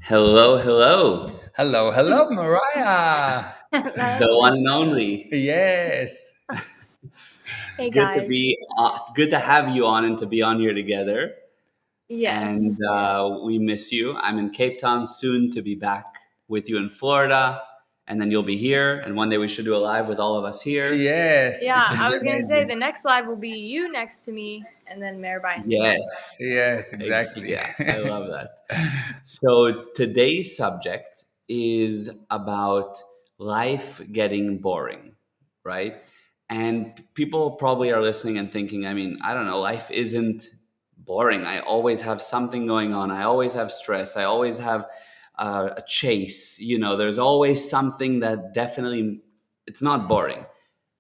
Hello, hello, Hello, hello, Mariah. the Hello. one and only. Yes. Hey Good to guys. be, good to have you on and to be on here together. And Yes. we miss you. I'm in Cape Town, soon to be back with you in Florida, and then you'll be here. And one day we should do a live with all of us here. Yes, it Yeah, would I be was gonna say amazing. the next live will be you next to me and then Mirabai himself. Yes, Yes, exactly. yeah, I love that. So today's subject is about life getting boring, right? And people probably are listening and thinking, I mean, I don't know, life isn't boring. I always have something going on. I always have stress. I always have a chase. There's always something that definitely, it's not boring.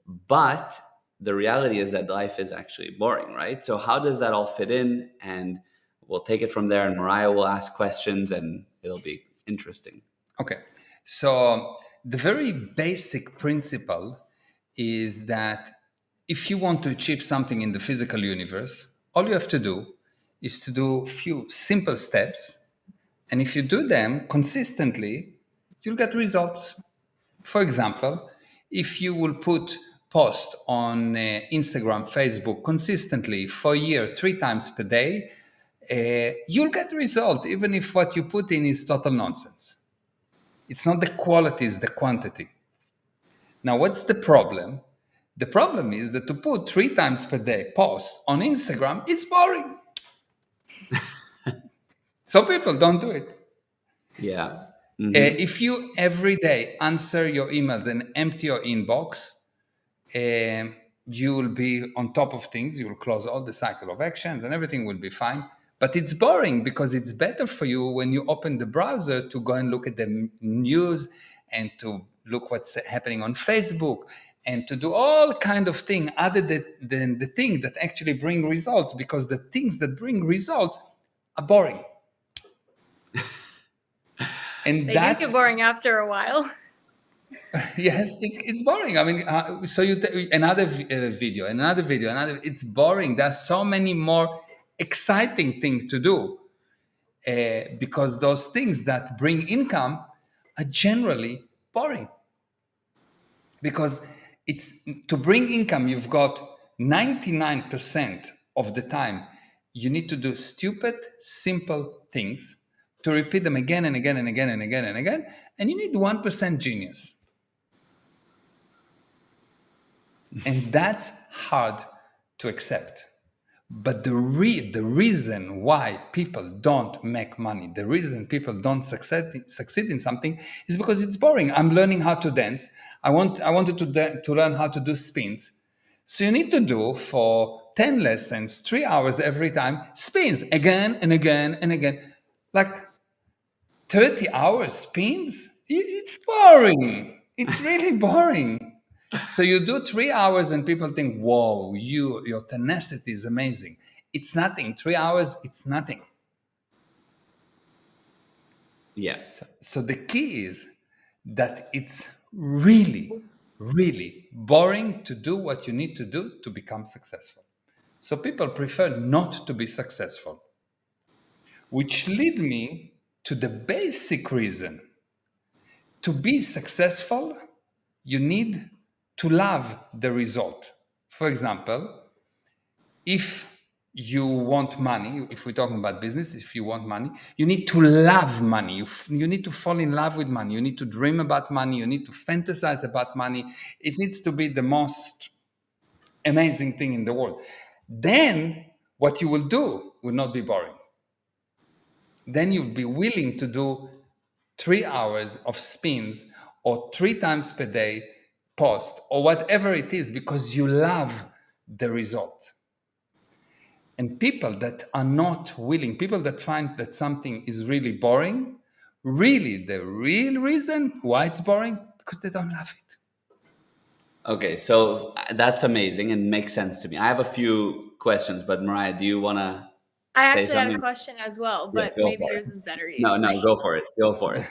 But the reality is that life is actually boring, right? So how does that all fit in? And we'll take it from there, and Mariah will ask questions, and it'll be interesting. Okay. So, the very basic principle is that if you want to achieve something in the physical universe, all you have to do is to do a few simple steps. And if you do them consistently, you'll get results. For example, if you will put post on Instagram, Facebook consistently for a year, 3 times per day, you'll get result, even if what you put in is total nonsense. It's not the quality, it's the quantity. Now, what's the problem? The problem is that to put 3 times per day post on Instagram is boring. So people don't do it. Yeah. Hmm. If you every day answer your emails and empty your inbox, you will be on top of things. You will close all the cycle of actions and everything will be fine. But it's boring because it's better for you when you open the browser to go and look at the news and to look what's happening on Facebook and to do all kind of thing other than the thing that actually bring results, because the things that bring results are boring. And They do get that's boring after a while. yes, it's boring. I mean, so another video, another video, another. It's boring. There's so many more exciting things to do because those things that bring income are generally boring. Because it's to bring income, you've got 99% of the time you need to do stupid, simple things to repeat them again and again and again and again and again, and you need 1% genius. And that's hard to accept. But the reason why people don't make money, the reason people don't succeed in something is because it's boring. I'm learning how to dance. I wanted to learn how to do spins. So you need to do for 10 lessons, 3 hours every time, spins again and again and again. Like 30 hours spins? It's boring. It's really boring. So you do 3 hours and people think, whoa, your tenacity is amazing. It's nothing. 3 hours, it's nothing. Yeah. So the key is that it's really, really boring to do what you need to do to become successful. So people prefer not to be successful, which lead me to the basic reason. To be successful, you need to love the result. For example, if you want money, if we're talking about business, if you want money, you need to love money. You need to fall in love with money. You need to dream about money. You need to fantasize about money. It needs to be the most amazing thing in the world. Then what you will do will not be boring. Then you'll be willing to do 3 hours of spins or 3 times per day post or whatever it is because you love the result. And people that are not willing, people that find that something is really boring, really the real reason why it's boring, because they don't love it. Okay, so that's amazing and makes sense to me. I have a few questions, but Mariah, do you want to I say actually had a something? question as well, Yeah, but go maybe for it. yours is better No, usually. no, go for it. Go for it.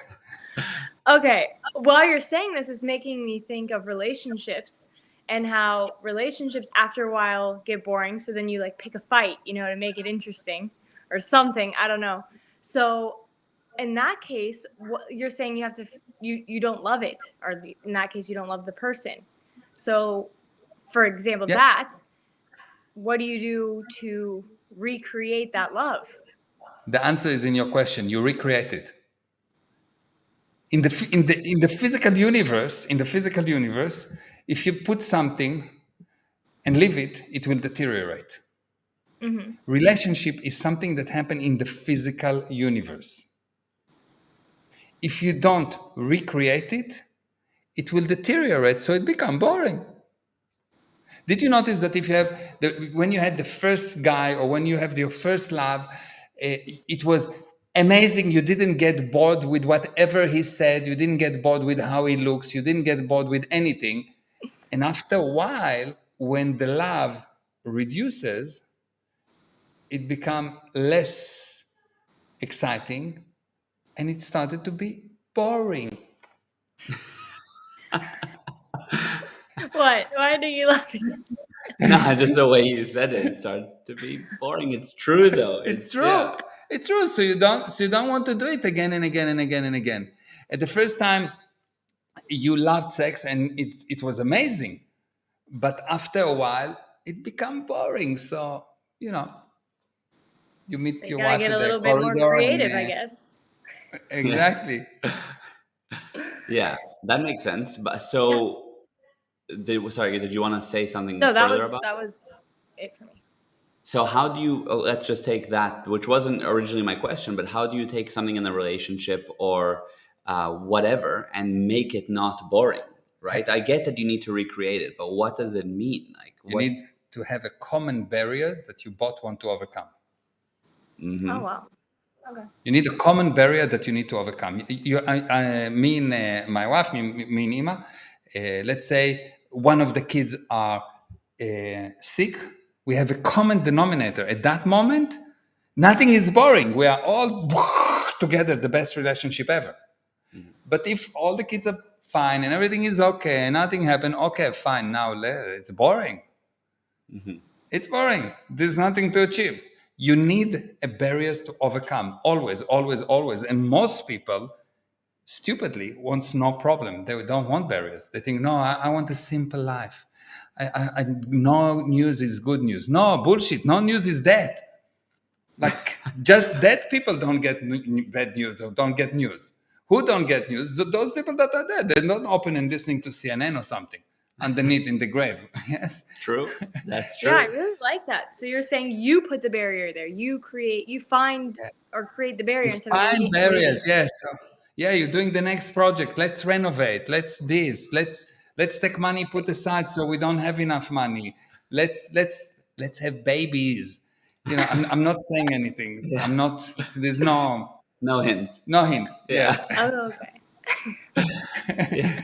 Okay, while you're saying this is making me think of relationships and how relationships after a while get boring, so then you like pick a fight, to make it interesting or something, I don't know. So in that case, what you're saying, you have to you don't love it, or in that case, you don't love the person. So, for example, Yeah. that, what do you do to recreate that love? The answer is in your question. You recreate it. In the physical universe, if you put something and leave it, it will deteriorate. Mm-hmm. Relationship is something that happens in the physical universe. If you don't recreate it, it will deteriorate, so it become boring. Did you notice that if you have when you had the first guy, or when you have your first love, it was amazing. You didn't get bored with whatever he said. You didn't get bored with how he looks. You didn't get bored with anything. And after a while, when the love reduces, it become less exciting, and it started to be boring. What? Why do you love it? No, just the way you said it, it starts to be boring. It's true though. It's It's true. yeah. It's true. So you don't want to do it again and again and again and again. At the first time, you loved sex and it was amazing. But after a while, it become boring. So, you meet So you your gotta wife get at a the little bit more corridor and creative, I guess. Yeah. exactly. Yeah, that makes sense. But Yes. so sorry, did you want to say something No, that further was about? that was it for me. So how do you, let's just take that, which wasn't originally my question, but how do you take something in the relationship or whatever and make it not boring, right? I get that you need to recreate it, but what does it mean? Like You what? need to have a common barriers that you both want to overcome. Oh wow. Okay. You need a common barrier that you need to overcome. Me and my wife, me and Ima, let's say one of the kids are sick. We have a common denominator. At that moment, nothing is boring. We are all together, the best relationship ever. Mhm, But if all the kids are fine and everything is okay and nothing happened, okay, fine. Now it's boring. mhm. It's boring. There's nothing to achieve. You need a barriers to overcome. Always, always, always. And most people, stupidly, wants no problem. They don't want barriers. They think, no, I want a simple life. No news is good news. No, bullshit. No news is dead. Like, just dead people don't get bad news or don't get news. Who don't get news? Those people that are dead. They're not open and listening to CNN or something underneath in the grave. Yes. True. That's Yeah, I true. really like that. So you're saying you put the barrier there. You find or create the You barrier instead of find waiting. barriers, yes. So, yeah, you're doing the next project. Let's renovate. Let's this. Let's take money put aside so we don't have enough money. Let's have babies. I'm not saying anything. Yeah. I'm not. There's no No hint. no hints. Yeah. Yes. Oh, okay. Yeah.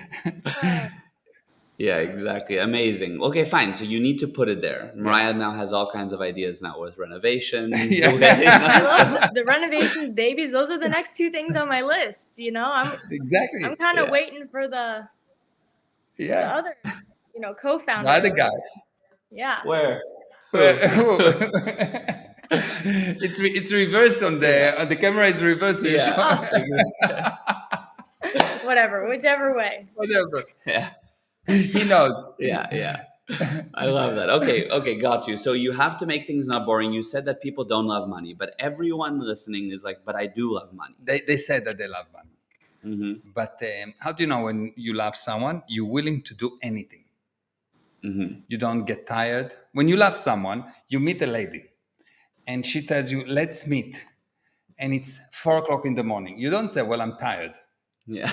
Uh, Yeah, exactly. Amazing. Okay, fine. So you need to put it there. Yeah. Mariah now has all kinds of ideas now with renovations. Yeah. I love So, the renovations, babies. Those are the next two things on my list. I'm Exactly. kind of yeah. waiting for the Yeah. other, The co-founder other over guy. there. Yeah. Where? Where, Who? who? It's reversed on Yeah. the camera is reversed. So you Yeah. show, Oh, whatever, whichever way. whatever. Yeah. He knows. Yeah. Yeah. I love that. Okay. Okay. Got you. So you have to make things not boring. You said that people don't love money, but everyone listening is like, but I do love money. They said that they love money. Mm-hmm. But how do you know when you love someone, you're willing to do anything? Mm-hmm. You don't get tired. When you love someone, you meet a lady and she tells you, let's meet. And it's 4 o'clock in the morning. You don't say, well, I'm tired. Yeah.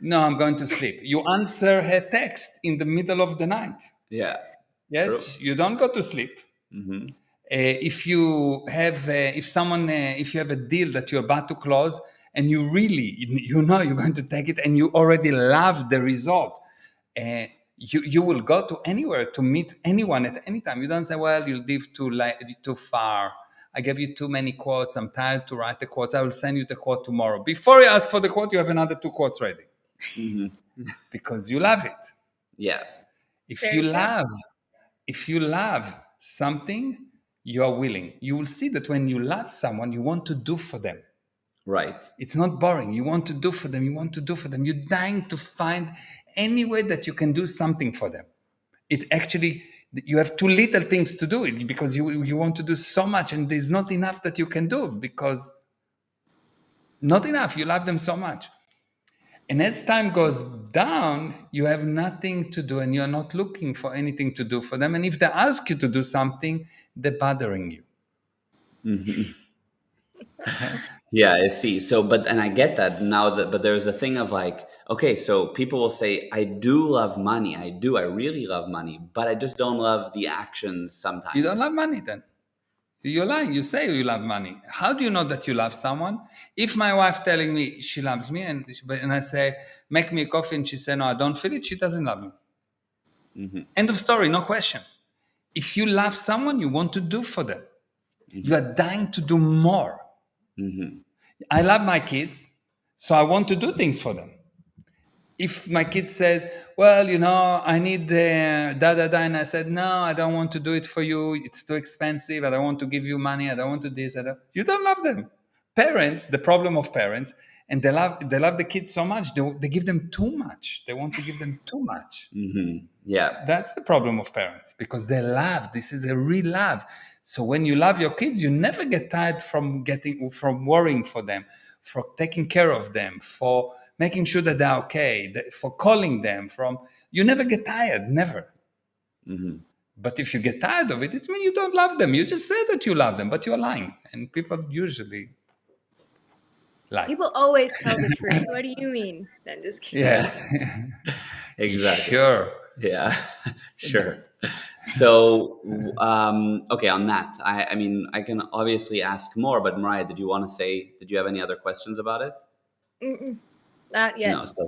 No, I'm going to sleep. You answer her text in the middle of the night. Yeah. True. Yes, you don't go to sleep. Mm-hmm. If you have if you have a deal that you're about to close and you really you're going to take it and you already love the result, you will go to anywhere to meet anyone at any time. You don't say, well, you live too far, I gave you too many quotes, I'm tired to write the quotes, I will send you the quote tomorrow. Before you ask for the quote, you have another 2 quotes ready Mm-hmm. because you love it. Yeah. if you Very true. love if you love something, you are willing. You will see that when you love someone, you want to do for them. Right. It's not boring. You want to do for them. You want to do for them. You're dying to find any way that you can do something for them. It actually, you have too little things to do it because you want to do so much, and there's not enough that you can do because not enough. You love them so much. And as time goes down, you have nothing to do and you're not looking for anything to do for them. And if they ask you to do something, they're bothering you. Yes. Yeah, I see. So, but, and I get that now that, but there's a thing of like, okay, so people will say, I do love money. I really love money, but I just don't love the actions You don't sometimes. love money then. You're lying. You say you love money. How do you know that you love someone? If my wife telling me she loves me and I say, make me a coffee, and she say, no, I don't feel it, she doesn't love me. End of story, no question. If you love someone, you want to do for them. You are dying to do more. I love my kids, so I want to do things for them. If my kid says, well, I need the and I said, no, I don't want to do it for you. It's too expensive. I don't want to give you money. I don't want to do this. You don't love them. Parents, the problem of parents, and they love the kids so much, they give them too much. They want to give them too much. Yeah. That's the problem of parents, because they love. This is a real love. So when you love your kids, you never get tired from worrying for them, for taking care of them, for making sure that they're okay, for calling them. You never get tired, never. But if you get tired of it, it means you don't love them. You just say that you love them, but you're lying, and people usually lie. People always tell the truth. What do you mean? I'm just kidding. Yes, Exactly. sure. Yeah, sure. So, okay, on that, I mean, I can obviously ask more, but Mariah, did you have any other questions about it? Mm-mm. Not yet. No, so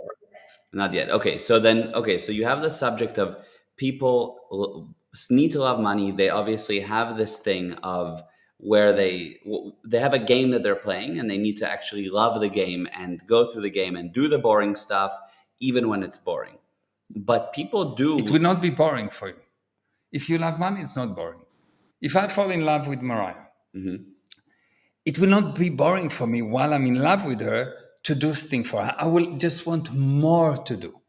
not yet. Okay, so you have the subject of people need to love money. They obviously have this thing of where they have a game that they're playing, and they need to actually love the game and go through the game and do the boring stuff, even when it's boring. But people do. It will not be boring for you. If you love money, it's not boring. If I fall in love with Mariah, it will not be boring for me while I'm in love with her to do things for her. I will just want more to do.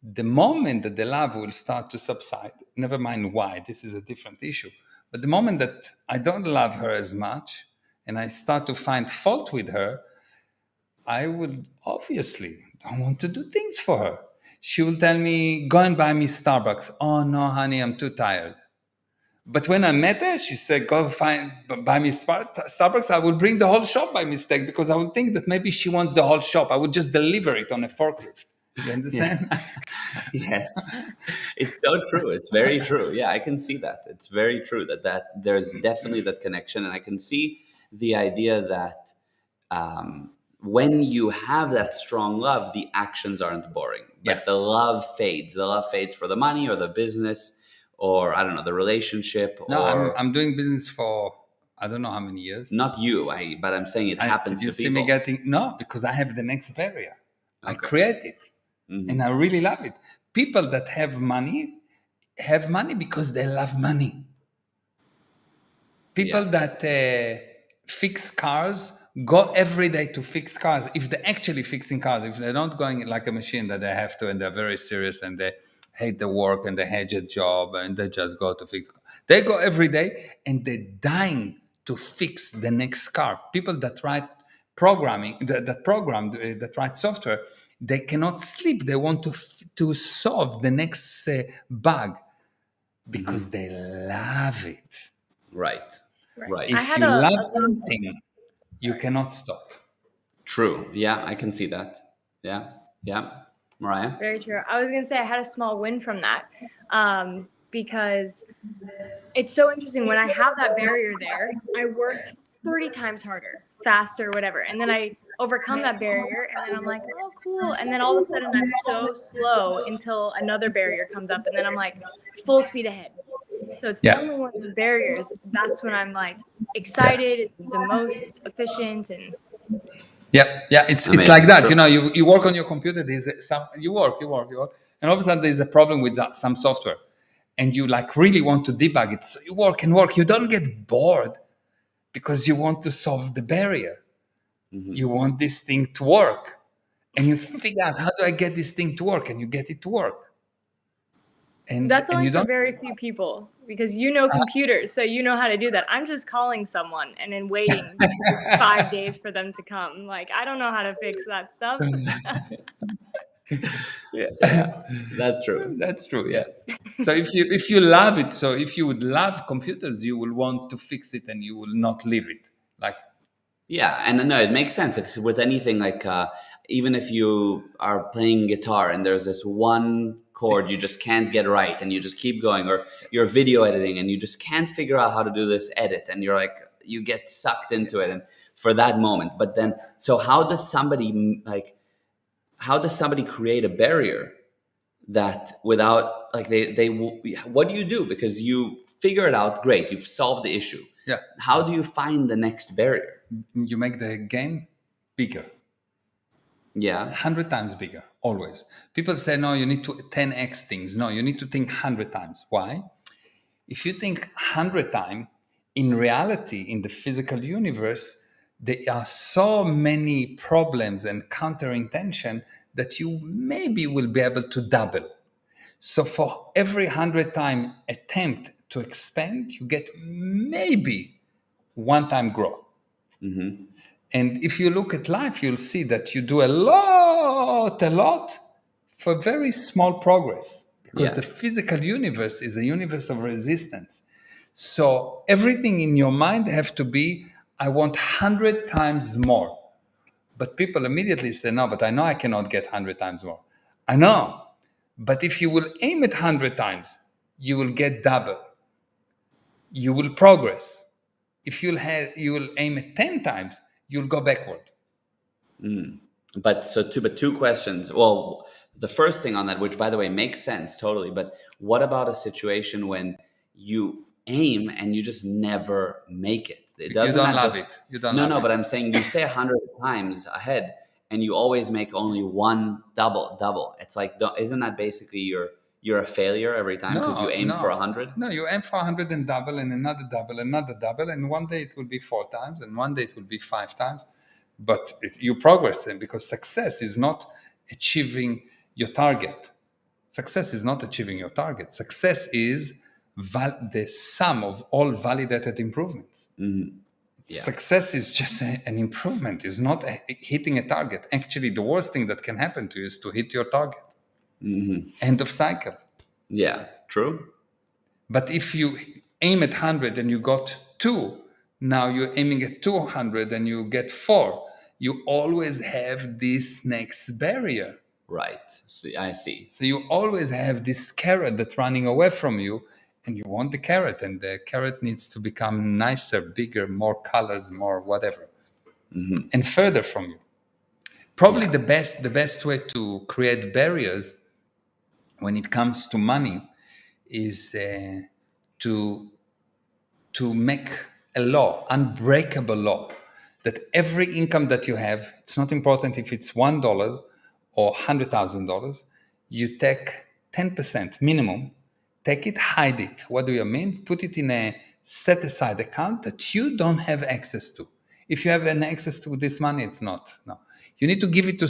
The moment that the love will start to subside, never mind why, this is a different issue, but the moment that I don't love her as much and I start to find fault with her, I will obviously don't want to do things for her. She will tell me, go and buy me Starbucks. Oh no, honey, I'm too tired. But when I met her, she said, go buy me Starbucks. I will bring the whole shop by mistake because I would think that maybe she wants the whole shop. I would just deliver it on a forklift. You understand? Yes, it's so true. It's very true. Yeah, I can see that. It's very true that there's definitely that connection, and I can see the idea that when you have that strong love, the actions aren't boring, but Yeah. the love fades. The love fades for the money or the business, or I don't know, the relationship, No, or I'm doing business for I don't know how many years. not you. But I'm saying it happens Did you to see people. me getting no? Because I have the next barrier. I Okay. create it, and I really love it. People that have money because they love money. People that fix cars go every day to fix cars. If they're actually fixing cars, if they're not going like a machine that they have to, and they're very serious and they hate the work and they hate their job and they just go to fix. They go every day and they're dying to fix the next car. People that write programming, that write software, they cannot sleep. They want to solve the next bug because they love it. Right. Right. I If had you a love little- something, you cannot stop. True. Yeah, I can see that. Yeah. Yeah. Mariah? Very true. I was gonna say I had a small win from that, because it's so interesting. When I have that barrier there, I work 30 times harder, faster, whatever, and then I overcome that barrier, and then I'm like, oh, cool. And then all of a sudden, I'm so slow until another barrier comes up, and then I'm like, full speed ahead. So it's Yeah. only one of those barriers. That's when I'm like excited, the most efficient, and Yeah. It's Amazing. like that. True. You work on your computer. You work, and all of a sudden there's a problem with some software, and you like really want to debug it. So you work and work. You don't get bored because you want to solve the barrier. You want this thing to work. And you figure out, how do I get this thing to work? And you get it to work. That's And only you for don't. very few people because you know computers, so you know how to do that. I'm just calling someone and then waiting 5 days for them to come. Like, I don't know how to fix that stuff. Yeah. Yeah, that's true. That's true. Yes. So if you love it, so if you would love computers, you will want to fix it and you will not leave it. Like, Yeah, and no, it makes sense. It's with anything like even if you are playing guitar and there's this one chord you just can't get right and you just keep going, or you're video editing and you just can't figure out how to do this edit and you're like you get sucked into it and for that moment. But then so how does somebody create a barrier that without like what do you do? Because you figure it out, great, you've solved the issue. yeah, How do you find the next barrier? you make the game bigger, Yeah. 100 times bigger, always. People say, no, you need to 10x things. No, you need to think 100 times. Why? If you think 100 times, in reality, in the physical universe, there are so many problems and counterintention that you maybe will be able to double. So for every 100 time attempt to expand, you get maybe one time growth. And if you look at life, you'll see that you do a lot for very small progress, because Yeah. the physical universe is a universe of resistance. So everything in your mind have to be, I want 100 times more. But people immediately say, no, but I know I cannot get 100 times more. I know. But if you will aim at 100 times, you will get double. You will progress. If you will aim at 10 times, you'll go backward. But two questions. Well, the first thing on that, which by the way makes sense totally, but what about a situation when you aim and you just never make it? It You doesn't don't that love just it. You don't no, love no, it. but I'm saying you say 100 times ahead and you always make only one double. It's like isn't that basically you're a failure every time because you aim for 100? No, you aim for 100 and double and another double, and one day it will be 4 times, and one day it will be 5 times. But you progress, and because success is not achieving your target. Success is not achieving your target. Success is the sum of all validated improvements. Yeah. Success is just an improvement. It's not hitting a target. Actually, the worst thing that can happen to you is to hit your target. End of cycle. Yeah, true. But if you aim at 100 and you got 2, now you're aiming at 200 and you get 4, you always have this next barrier. Right. See, I see. So you always have this carrot that's running away from you, and you want the carrot, and the carrot needs to become nicer, bigger, more colors, more whatever, and further from you. Probably Yeah. the best way to create barriers when it comes to money is to make a law, unbreakable law, that every income that you have, it's not important if it's $1 or $100,000, you take 10% minimum, take it, hide it. What do you mean? Put it in a set aside account that you don't have access to. If you have an access to this money, it's not. No. You need to give it to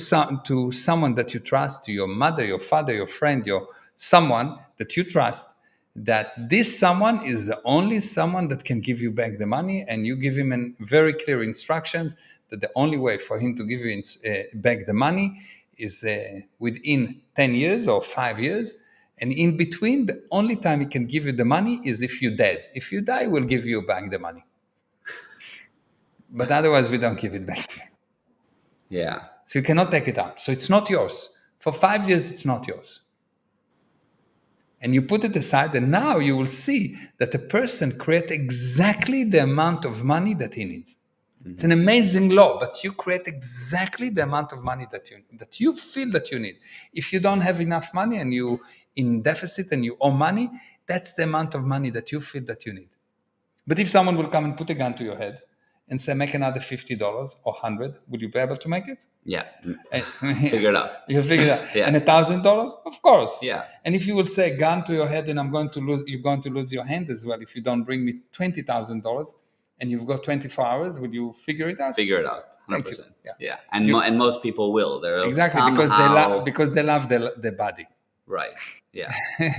someone that you trust, to your mother, your father, your friend, your someone that you trust, that this someone is the only someone that can give you back the money, and you give him very clear instructions that the only way for him to give you back the money is within 10 years or 5 years. And in between, the only time he can give you the money is if you're dead. If you die, we'll give you back the money. But otherwise, we don't give it back to you. Yeah. So you cannot take it out. So it's not yours. For 5 years, it's not yours. And you put it aside, and now you will see that a person creates exactly the amount of money that he needs. It's an amazing law, but you create exactly the amount of money that you feel that you need. If you don't have enough money and you in deficit and you owe money, that's the amount of money that you feel that you need. But if someone will come and put a gun to your head and say, make another $50 or 100, would you be able to make it? Yeah. Figure it out. You'll figure it out. Yeah. And $1,000? Of course. Yeah. And if you will say gun to your head and you're going to lose your hand as well if you don't bring me $20,000, and you've got 24 hours, will you figure it out? Figure it out. Thank you. 100%. Yeah. Yeah. And You- and most people will. They're exactly, somehow because they love the body. right. Yeah.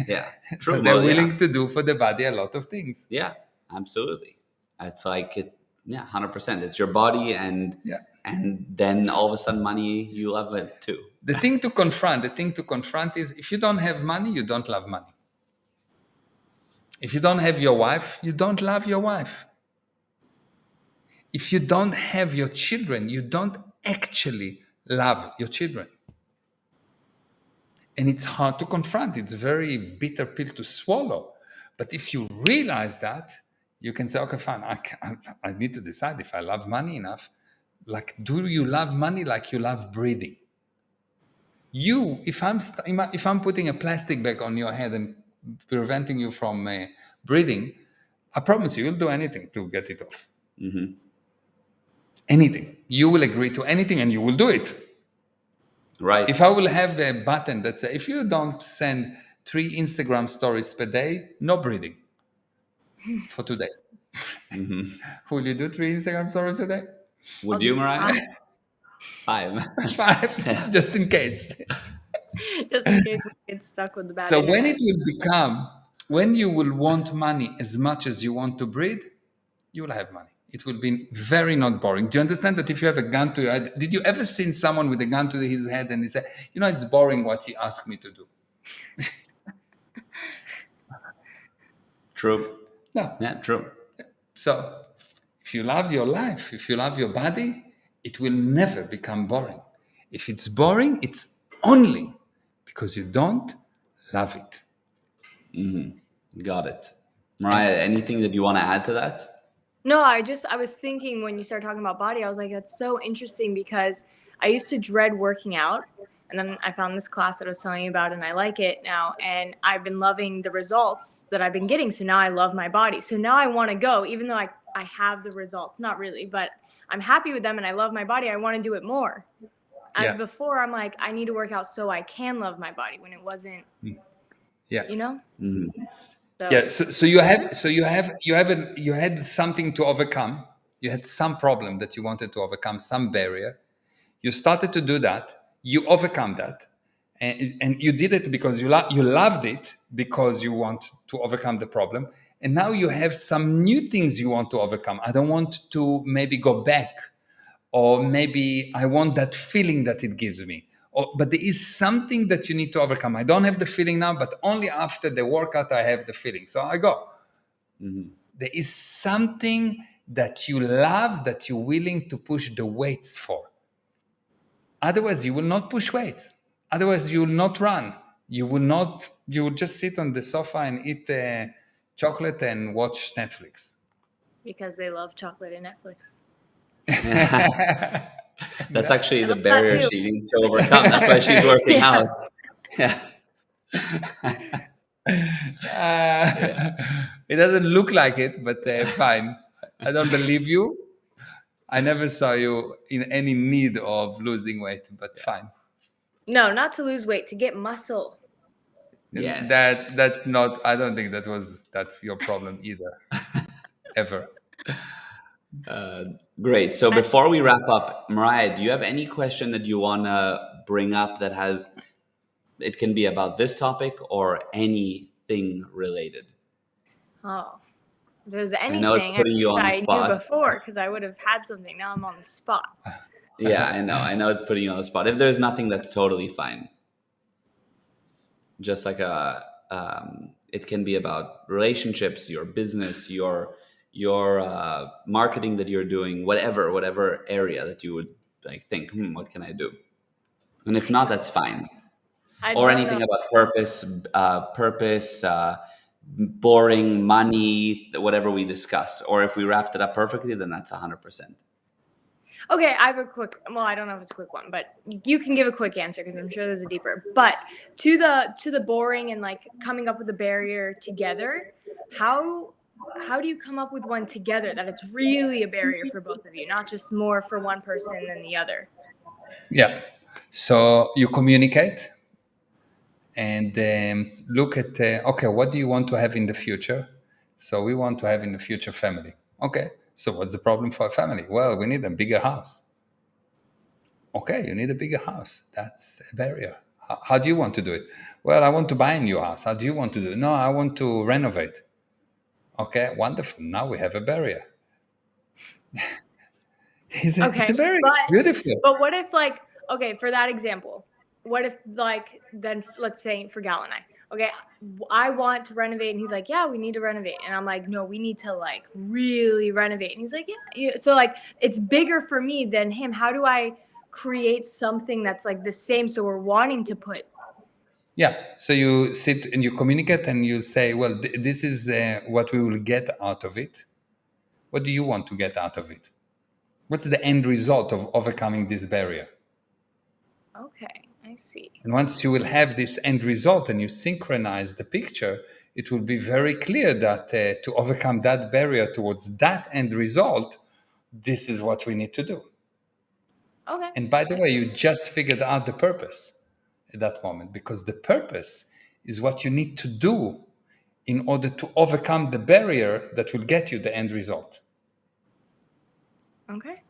Yeah. So True. they're Yeah. willing to do for the body a lot of things. Yeah. Absolutely. It's like it. Yeah. 100%. It's your body, and Yeah. and then all of a sudden, money, you love it too. The thing to confront is, if you don't have money, you don't love money. If you don't have your wife, you don't love your wife. If you don't have your children, you don't actually love your children. And it's hard to confront. It's a very bitter pill to swallow. But if you realize that, you can say, okay, fine, I need to decide if I love money enough. Like, do you love money like you love breathing? If I'm putting a plastic bag on your head and preventing you from breathing, I promise you'll do anything to get it off. Mm-hmm. Anything. You will agree to anything and you will do it. Right. If I will have a button that says, if you don't send 3 Instagram stories per day, no breathing for today. Mm-hmm. Will you do 3 Instagram stories a day? Would I'll you, do Mariah? 5. 5, just in case. Just in case we get stuck with the bad So internet. when you will want money as much as you want to breathe, you will have money. It will be very not boring. Do you understand that if you have a gun to your head, did you ever seen someone with a gun to his head and he said, it's boring what he asked me to do? True. No. Yeah, true. So if you love your life, if you love your body, it will never become boring. If it's boring, it's only because you don't love it. Got it. Mariah, anything that you want to add to that? No, I was thinking when you started talking about body, I was like, that's so interesting because I used to dread working out. And then I found this class that I was telling you about and I like it now. And I've been loving the results that I've been getting. So now I love my body. So now I want to go, even though I have the results, not really, but I'm happy with them and I love my body. I want to do it more. As before, I'm like, I need to work out so I can love my body when it wasn't, Yeah. Mm-hmm. So, Yeah. So you had something to overcome. You had some problem that you wanted to overcome, some barrier. You started to do that. You overcome that, and you did it because you loved it, because you want to overcome the problem. And now you have some new things you want to overcome. I don't want to maybe go back, or maybe I want that feeling that it gives me. But there is something that you need to overcome. I don't have the feeling now, but only after the workout I have the feeling. So I go. Mm-hmm. There is something that you love that you're willing to push the weights for. Otherwise, you will not push weights. Otherwise, you will not run. You will just sit on the sofa and eat chocolate and watch Netflix. because they love chocolate and Netflix. That's actually I the love that barrier too. she needs to overcome. That's why she's working Yeah. out. Yeah. It doesn't look like it, but fine. I don't believe you. I never saw you in any need of losing weight, but fine. No, not to lose weight, to get muscle. Yes. That's not. I don't think that's your problem either, ever. Great. So before we wrap up, Mariah, do you have any question that you want to bring up that it can be about this topic or anything related? Oh, if there's anything, I know it's putting you on the I knew spot. before because I would have had something. Now I'm on the spot. Yeah, I know. I know it's putting you on the spot. If there's nothing, that's totally fine. Just like it can be about relationships, your business, your marketing that you're doing, whatever area that you would like think, what can I do? And if not, that's fine. I'd Or love anything to- about purpose, boring, money, whatever we discussed. Or if we wrapped it up perfectly, then that's 100%. Okay, I have a quick. Well, I don't know if it's a quick one, but you can give a quick answer because I'm sure there's a deeper. But to the boring and like coming up with a barrier together, how do you come up with one together that it's really a barrier for both of you, not just more for one person than the other? Yeah. So you communicate and look at, okay, what do you want to have in the future? So we want to have in the future family. Okay. So what's the problem for a family? Well, we need a bigger house. Okay, you need a bigger house. That's a barrier. How do you want to do it? Well, I want to buy a new house. How do you want to do it? No, I want to renovate. Okay, wonderful. Now we have a barrier. It's Okay, a very but it's beautiful. what if, like, okay, for that example, what if, like, then let's say for Gal and I, okay, I want to renovate, and he's like, yeah, we need to renovate, and I'm like, no, we need to, like, really renovate, and he's like, yeah. So, like, it's bigger for me than him. How do I create something that's like the same, so we're wanting to put? Yeah. So you sit and you communicate and you say, well, this is what we will get out of it. What do you want to get out of it? What's the end result of overcoming this barrier? Okay, I see. And once you will have this end result and you synchronize the picture, it will be very clear that to overcome that barrier towards that end result, this is what we need to do. Okay. And by the way, you just figured out the purpose at that moment, because the purpose is what you need to do in order to overcome the barrier that will get you the end result. Okay.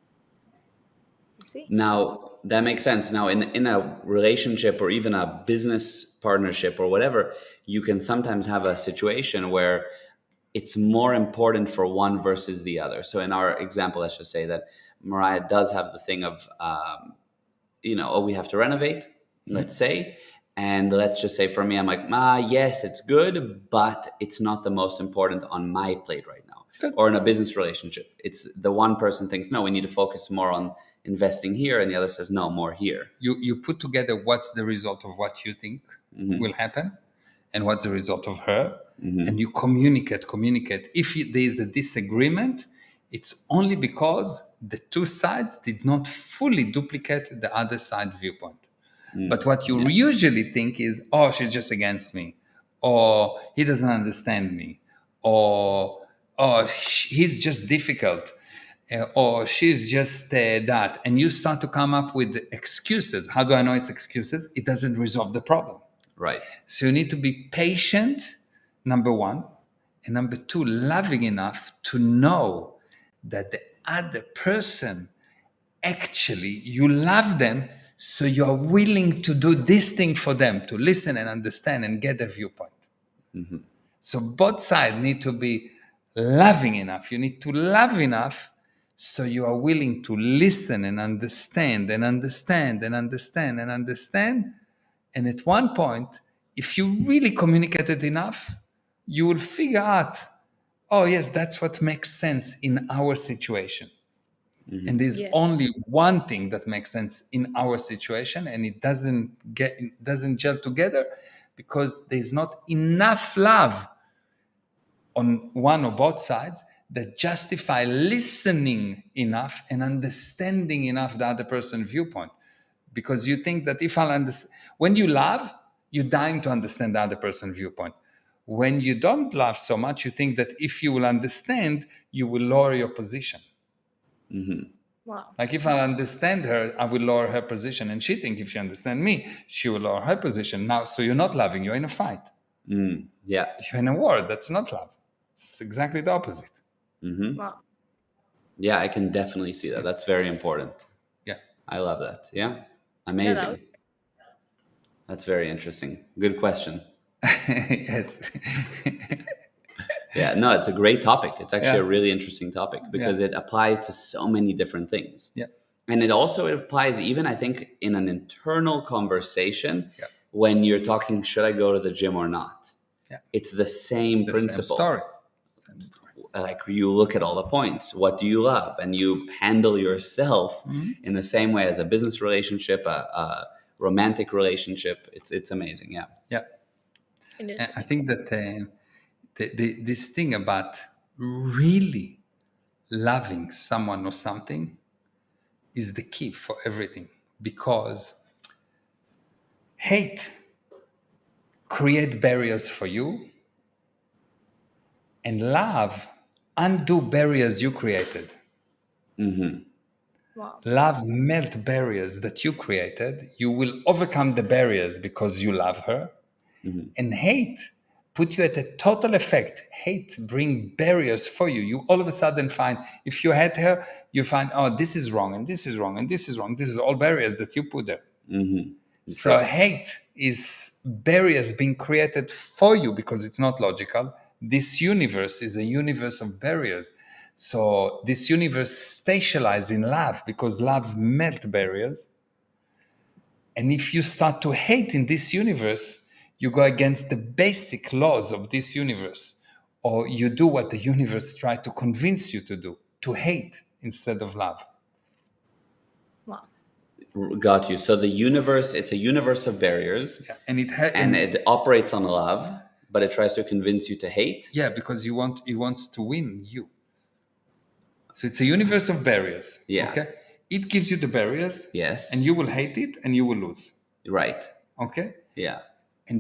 I see. Now that makes sense. Now in a relationship or even a business partnership or whatever, you can sometimes have a situation where it's more important for one versus the other. So in our example, let's just say that Mariah does have the thing of, oh, we have to renovate, let's say. And let's just say for me, I'm like, yes, it's good, but it's not the most important on my plate right now. Good. Or in a business relationship, it's the one person thinks, no, we need to focus more on investing here, and the other says, no, more here. You put together what's the result of what you think will happen and what's the result of her, and you communicate. If there is a disagreement, it's only because the two sides did not fully duplicate the other side viewpoint. But what you usually think is, oh, she's just against me, or he doesn't understand me, or oh, he's just difficult, or she's just that. And you start to come up with excuses. How do I know it's excuses? It doesn't resolve the problem. Right. So you need to be patient, number one. And number two, loving enough to know that the other person, actually, you love them, so you are willing to do this thing for them, to listen and understand and get a viewpoint. So both sides need to be loving enough. You need to love enough so you are willing to listen and understand and understand and understand and understand. And at one point, if you really communicated enough, you will figure out, oh, yes, that's what makes sense in our situation. And there's only one thing that makes sense in our situation, and it doesn't gel together because there's not enough love on one or both sides that justify listening enough and understanding enough the other person's viewpoint. Because you think that if I'll understand, when you love, you're dying to understand the other person's viewpoint. When you don't love so much, you think that if you will understand, you will lower your position. Wow. Like if I understand her, I will lower her position. And she thinks if she understands me, she will lower her position. Now, so you're not loving, you're in a fight. Yeah. You're in a war, that's not love. It's exactly the opposite. Wow. Yeah, I can definitely see that. That's very important. Yeah. I love that. Yeah. Amazing. was- That's very interesting. Good question. Yes. Yeah, no, it's a great topic. It's actually Yeah. a really interesting topic because it applies to so many different things. Yeah. And it also applies even, I think, in an internal conversation when you're talking, should I go to the gym or not? Yeah. It's the same principle. Same story. Like you look at all the points. What do you love? And you handle yourself in the same way as a business relationship, a romantic relationship. It's amazing. Yeah. Yeah. It is. And I think that this thing about really loving someone or something is the key for everything, because hate create barriers for you, and love undo barriers you created. Wow. Love melt barriers that you created. You will overcome the barriers because you love her. And hate put you at a total effect. Hate bring barriers for you. You all of a sudden find, if you hate her, you find, oh, this is wrong, and this is wrong, and this is wrong. This is all barriers that you put there. So True. hate is barriers being created for you because it's not logical. This universe is a universe of barriers. So this universe specializes in love because love melt barriers. And if you start to hate in this universe, you go against the basic laws of this universe, or you do what the universe tried to convince you to do, to hate instead of love. Wow. Got you. So the universe, it's a universe of barriers, Yeah. And it operates on love, but it tries to convince you to hate. yeah, because it wants to win you. So it's a universe of barriers. Yeah. Okay. It gives you the barriers. Yes. And you will hate it and you will lose. Right. Okay. Yeah. And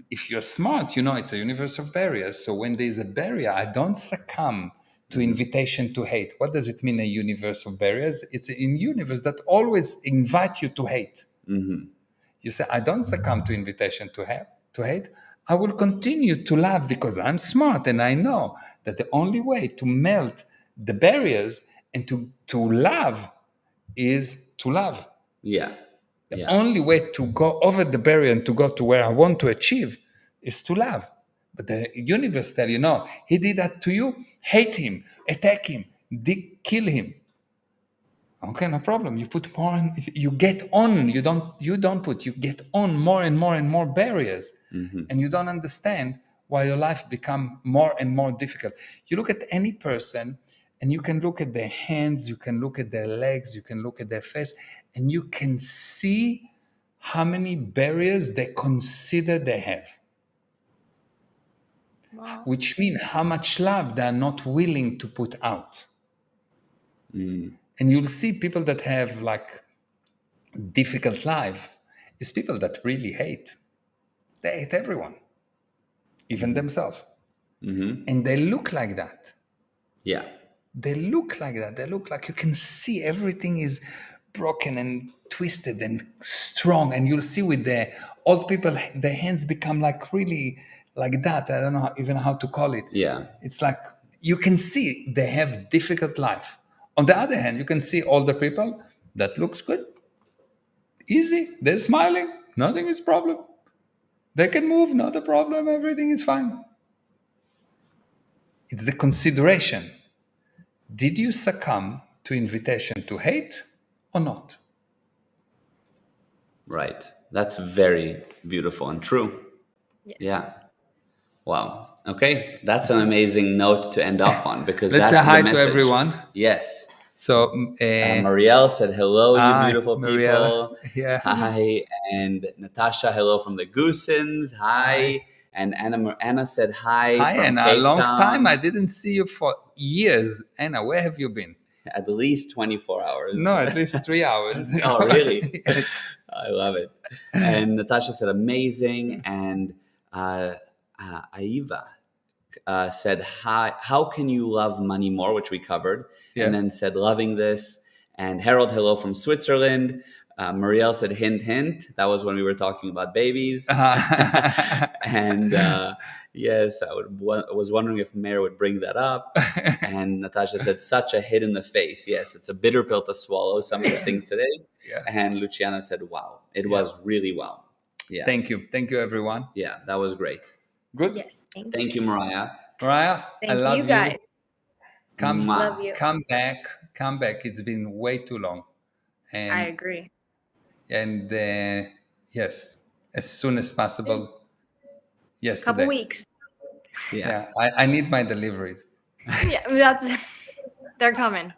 if you're smart, you know it's a universe of barriers. So when there's a barrier, I don't succumb to invitation to hate. What does it mean, a universe of barriers? It's a universe that always invite you to hate. You say, I don't succumb to invitation to hate. I will continue to love because I'm smart and I know that the only way to melt the barriers and to love is to love. Yeah. The only way to go over the barrier and to go to where I want to achieve is to love. But the universe tell you, no, he did that to you, hate him, attack him, kill him. Okay, no problem. You put more, you get on. You get on more and more and more barriers, and you don't understand why your life become more and more difficult. You look at any person, and you can look at their hands, you can look at their legs, you can look at their face, and you can see how many barriers they consider they have. Wow. Which means how much love they are not willing to put out. And you'll see people that have like difficult life is people that really hate. They hate everyone, even themselves. And they look like that. Yeah. They look like that. They look like you can see everything is broken and twisted and strong. And you'll see with the old people, their hands become like really like that. I don't know even how to call it. Yeah. It's like you can see they have difficult life. On the other hand, you can see older people that looks good. Easy. They're smiling. Nothing is problem. They can move. Not a problem. Everything is fine. It's the consideration. Did you succumb to invitation to hate or not? Right. That's very beautiful and true. Yes. Yeah. Wow. Okay. That's an amazing note to end off on because Let's that's say hi the to message. everyone. Yes. So, Marielle said, hello, you hi, beautiful Marielle. people. Yeah. Hi. And Natasha, hello from the Goosens. Hi. And Anna said hi, Hi, from Anna. A Cape long Town. time. I didn't see you for years. Anna, where have you been? At least 24 hours. No, at least 3 hours. Oh, really? Yes. I love it. And Natasha said, amazing. And Aiva said, hi, how can you love money more, which we covered. Yeah. And then said, loving this. And Harold, hello from Switzerland. Marielle said, hint, hint. That was when we were talking about babies. And yes, I was wondering if Mayor would bring that up. And Natasha said, such a hit in the face. Yes, it's a bitter pill to swallow, some of the things today. Yeah. And Luciana said, wow, it was really well. Yeah. Thank you. Thank you, everyone. Yeah, that was great. Good. Yes. Thank you, Mariah. Mariah, I Thank love you guys. Love you. Come back. It's been way too long. And I agree. And yes, as soon as possible. Yesterday. Couple weeks. Yeah. I need my deliveries. Yeah, they're coming.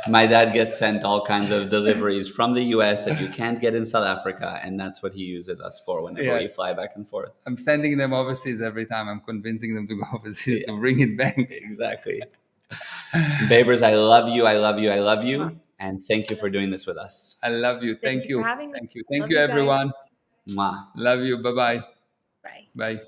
My dad gets sent all kinds of deliveries from the US that you can't get in South Africa, and that's what he uses us for whenever we Yes. fly back and forth. I'm sending them overseas every time. I'm convincing them to go overseas to bring it back. Exactly. Babers, I love you. I love you. I love you. And thank you for doing this with us. I love you. Thank you for having me. Thank you. Thank Love you, you guys. everyone. Mwah. Love you. Bye-bye. Bye. Bye.